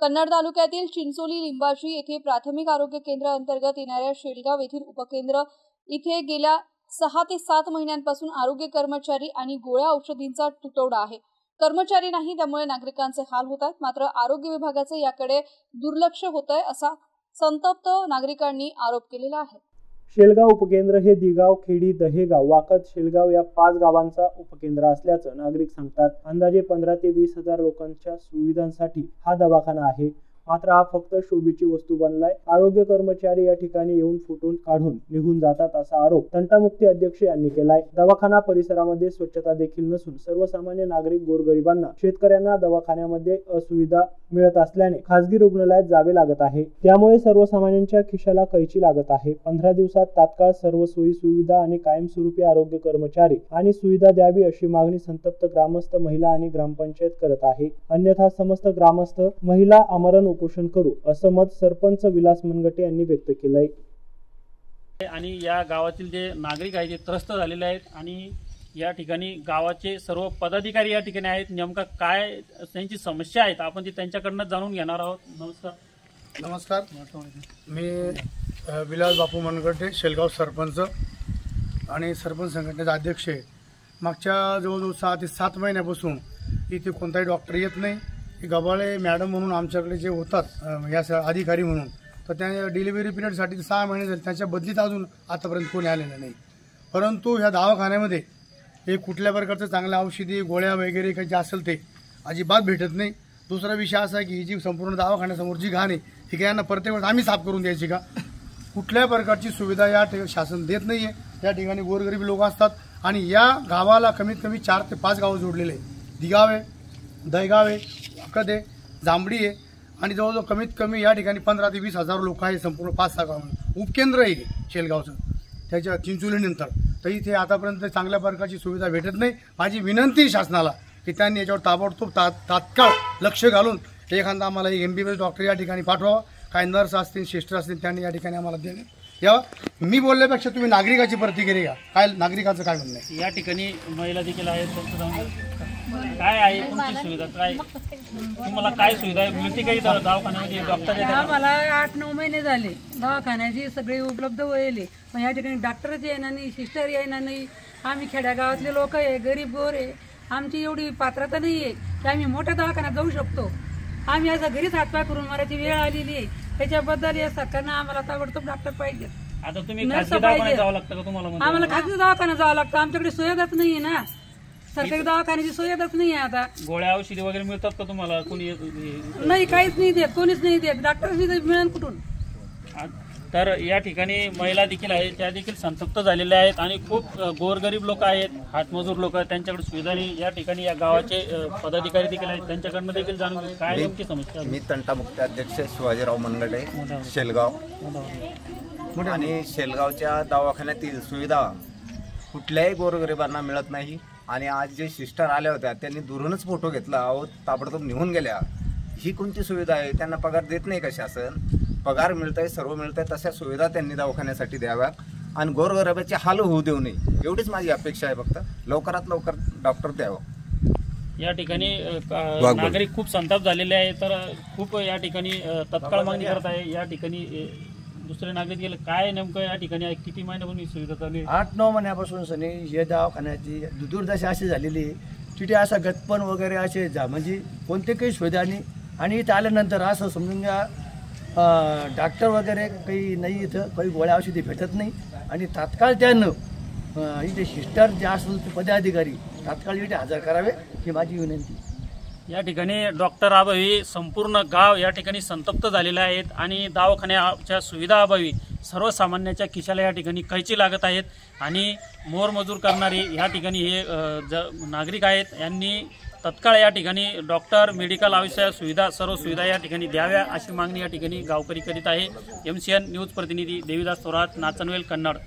कन्नड तालुक्यातील चिंचोली लिंबाची येथे प्राथमिक आरोग्य केंद्र अंतर्गत येणाऱ्या शेलगाव येथील उपकेंद्र इथे गेल्या 6 ते 7 महिन्यांपासून आरोग्य कर्मचारी आणि गोळ्या औषधींचा तुटवडा आहे। कर्मचारी नाही, त्यामुळे नागरिकांचे हाल होत आहेत। मात्र आरोग्य विभागाचे याकडे दुर्लक्ष होत आहे असा संतप्त नागरिकांनी आरोप केलेला आहे। शेलगाव उपकेंद्र हे दिगाव, खेडी, दहेगाव, वाकद, शेलगाव या 5 गावांचा उपकेंद्र असल्याचं नागरिक सांगतात। अंदाजे 15 ते 20 हजार लोकांच्या सुविधांसाठी हा दवाखाना आहे। मात्र हा फक्त शोभेची वस्तू बनलाय। आरोग्य कर्मचारी या ठिकाणी येऊन फुटून काढून निघून जातात असा आरोप तंटामुक्ती अध्यक्ष यांनी केलाय। दवाखाना परिसरामध्ये स्वच्छता देखील नसून सर्वसामान्य नागरिक, गोरगरिबांना, शेतकऱ्यांना दवाखान्यामध्ये असुविधा मिळत असल्याने खासगी रुग्णालयात जावे लागत आहे। त्यामुळे सर्वसामान्यांच्या खिशाला कैची लागत आहे। 15 दिवसात तात्काळ सर्व सोयी सुविधा आणि कायमस्वरूपी आरोग्य कर्मचारी आणि सुविधा द्यावी अशी मागणी संतप्त ग्रामस्थ, महिला आणि ग्रामपंचायत करत आहे। अन्यथा समस्त ग्रामस्थ, महिला आमरण उपोषण करू असं मत सरपंच विलास मनगटे यांनी व्यक्त केलंय। आणि या गावातील जे नागरिक आहेत ते त्रस्त झालेले आहेत आणि या ठिकाणी गावाचे सर्व पदाधिकारी या ठिकाणी आहेत। नेमका काय त्यांची समस्या आहेत आपण ती त्यांच्याकडून जाणून घेणार आहोत। नमस्कार, मी विलास बापू मनगटे, शेलगाव सरपंच आणि सरपंच संघटनेचा अध्यक्ष आहे। मागच्या जवळजवळ 6 ते 7 महिन्यापासून इथे कोणताही डॉक्टर येत नाही। गबाळे मॅडम म्हणून आमच्याकडे जे होतात या अधिकारी म्हणून, तर त्या डिलिव्हरी पिरियडसाठी 6 महिने झाले, त्याच्या बदलीत अजून आतापर्यंत कोणी आलेलं नाही। परंतु ह्या दवाखान्यामध्ये हे कुठल्या प्रकारचं चांगल्या औषधी, गोळ्या वगैरे काही जे असेल ते अजिबात भेटत नाही। दुसरा विषय असा आहे की ही जी संपूर्ण दवाखान्यासमोर जी घाण आहे ती यांना प्रत्येक वेळेस आम्ही साफ करून द्यायची का? कुठल्या प्रकारची सुविधा या शासन देत नाहीये। त्या ठिकाणी गोरगरीब लोक असतात आणि या गावाला कमीत कमी 4 ते 5 गावं जोडलेले आहे। दिगाव आहे, दहेगाव आहे, वाकद आहे, जांभडी आहे आणि जवळजवळ कमीत कमी या ठिकाणी 15 ते 20 हजार लोक आहे संपूर्ण 5-6 गावांमध्ये। उपकेंद्र आहे शेलगावचं त्याच्या चिंचोलीनंतर, तर इथे आतापर्यंत चांगल्या प्रकारची सुविधा भेटत नाही। माझी विनंती शासनाला की त्यांनी याच्यावर ताबडतोब तात्काळ लक्ष घालून एखादा आम्हाला MBBS डॉक्टर या ठिकाणी पाठवावा। काय नर्स असतील, सिस्टर असतील, त्यांनी या ठिकाणी आम्हाला देण्यात यावं। मी बोलल्यापेक्षा तुम्ही नागरिकाची प्रतिक्रिया घ्या, काय नागरिकाचं काय म्हणणं आहे। या ठिकाणी महिला देखील आहेत, काय आहे तुमची सुविधा, काय तुम्हाला काय सुविधा मिळते काही दवाखान्यामध्ये? डॉक्टर आम्हाला 8-9 महिने झाले दवाखान्याची सगळी उपलब्ध व्हायली, पण या ठिकाणी डॉक्टरच येणार नाही, सिस्टर येणार नाही। आम्ही खेड्यागावातले लोक आहे, गरीब गोर आहे, आमची एवढी पात्रता नाही आहे की आम्ही मोठ्या दवाखान्यात जाऊ शकतो। आम्ही असं घरीच हातपाय करून मारायची वेळ आलेली आहे। त्याच्याबद्दल या सरकारनं आम्हाला ताबडतोब डॉक्टर पाहिजे। आता तुम्ही खासगी दवाखान्यात जावं लागतं का तुम्हाला? आम्हाला खासगी दवाखान्यात जावं लागतं, आमच्याकडे सुविधाच नाहीये ना, सरकारी दवाखान्याची सुविधाच नाही आहे। आता गोळ्या औषधी वगैरे मिळतात का तुम्हाला? कोणी नाही, काहीच नाही देत, कोणीच नाही देत, डॉक्टर मिळेल कुठून? तर या ठिकाणी महिला देखील आहेत, त्या देखील संतप्त झालेल्या आहेत आणि खूप गोरगरीब लोक आहेत, हातमजूर लोक आहेत, त्यांच्याकडे सुविधा नाही। या ठिकाणी या गावाचे पदाधिकारी देखील आहेत, त्यांच्याकडनं देखील जाणून काय नेमकी समस्या। मी तंटामुक्ती अध्यक्ष शिवाजीराव मनगटे, शेलगाव। आणि शेलगावच्या दवाखान्यातील सुविधा कुठल्याही गोरगरिबांना मिळत नाही आणि आज जे सिस्टर आल्या होत्या त्यांनी दुरूनच फोटो घेतला, अहो ताबडतोब निघून गेल्या। ही कोणती सुविधा आहे? त्यांना पगार देत नाही का शासन? पगार मिळतंय, सर्व मिळतंय, तशा सुविधा त्यांनी दवाखान्यासाठी द्याव्यात आणि गोरगरिबाचे हाल होऊ देऊ नये, एवढीच माझी अपेक्षा आहे। फक्त लवकरात लवकर डॉक्टर द्यावं। या ठिकाणी नागरिक खूप संताप झालेले आहे, तर खूप या ठिकाणी तत्काळ मागणी करत आहे। या ठिकाणी दुसरे नागरिक गेले, काय नेमकं या ठिकाणी किती महिन्यापासून सुविधा चालू आहे? 8-9 महिन्यापासून सनी हे दवाखान्याची दुर्दशा अशी झालेली आहे, तिथे असा गतपण वगैरे असे म्हणजे कोणते काही सुविधा नाही। आणि इथं आल्यानंतर असं समजून घ्या डॉक्टर वगैरे काही नाही, इथं काही गोळ्या औषधी भेटत नाही आणि तात्काळ त्यानं इथे सिस्टर जे असेल ते पदाधिकारी तात्काळ इथे हजर करावे ही माझी विनंती। या ठिकाणी डॉक्टर अभावी संपूर्ण गाव या ठिकाणी संतप्त झालेले आहेत आणि दवाखान्याच्या सुविधा अभावी सर्वसामान्यांच्या खिशाला या ठिकाणी कैची लागत आहेत आणि मोरमजूर करणारी या ठिकाणी हे नागरिक आहेत। यांनी तत्काळ या ठिकाणी डॉक्टर, मेडिकल आवश्यक सुविधा, सर्व सुविधा या ठिकाणी द्याव्या अशी मागणी या ठिकाणी गावकरी करीत आहे। MCN न्यूज प्रतिनिधी देविदास थोरात, नाचनवेल, कन्नड।